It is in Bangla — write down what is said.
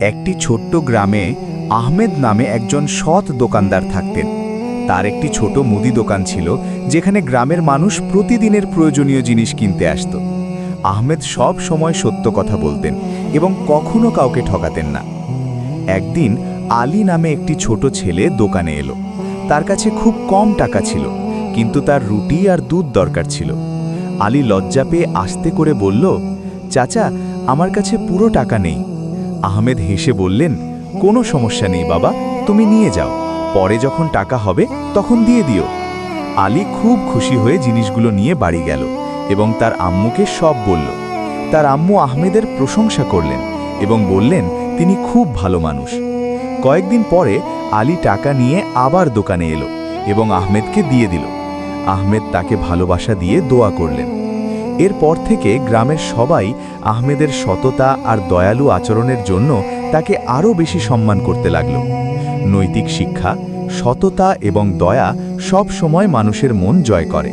একটি ছোট্ট গ্রামে আহমেদ নামে একজন সৎ দোকানদার থাকতেন। তার একটি ছোট মুদি দোকান ছিল, যেখানে গ্রামের মানুষ প্রতিদিনের প্রয়োজনীয় জিনিস কিনতে আসত। আহমেদ সব সময় সত্য কথা বলতেন এবং কখনো কাউকে ঠকাতেন না। একদিন আলী নামে একটি ছোট ছেলে দোকানে এলো। তার কাছে খুব কম টাকা ছিল, কিন্তু তার রুটি আর দুধ দরকার ছিল। আলী লজ্জা পেয়ে আস্তে করে বলল, চাচা, আমার কাছে পুরো টাকা নেই। আহমেদ হেসে বললেন, কোনো সমস্যা নেই বাবা, তুমি নিয়ে যাও, পরে যখন টাকা হবে তখন দিয়ে দিও। আলী খুব খুশি হয়ে জিনিসগুলো নিয়ে বাড়ি গেল এবং তার আম্মুকে সব বলল। তার আম্মু আহমেদের প্রশংসা করলেন এবং বললেন তিনি খুব ভালো মানুষ। কয়েকদিন পরে আলী টাকা নিয়ে আবার দোকানে এলো এবং আহমেদকে দিয়ে দিল। আহমেদ তাকে ভালোবাসা দিয়ে দোয়া করলেন। এরপর থেকে গ্রামের সবাই আহমেদের সততা আর দয়ালু আচরণের জন্য তাকে আরও বেশি সম্মান করতে লাগল। নৈতিক শিক্ষা, সততা এবং দয়া সব সময় মানুষের মন জয় করে।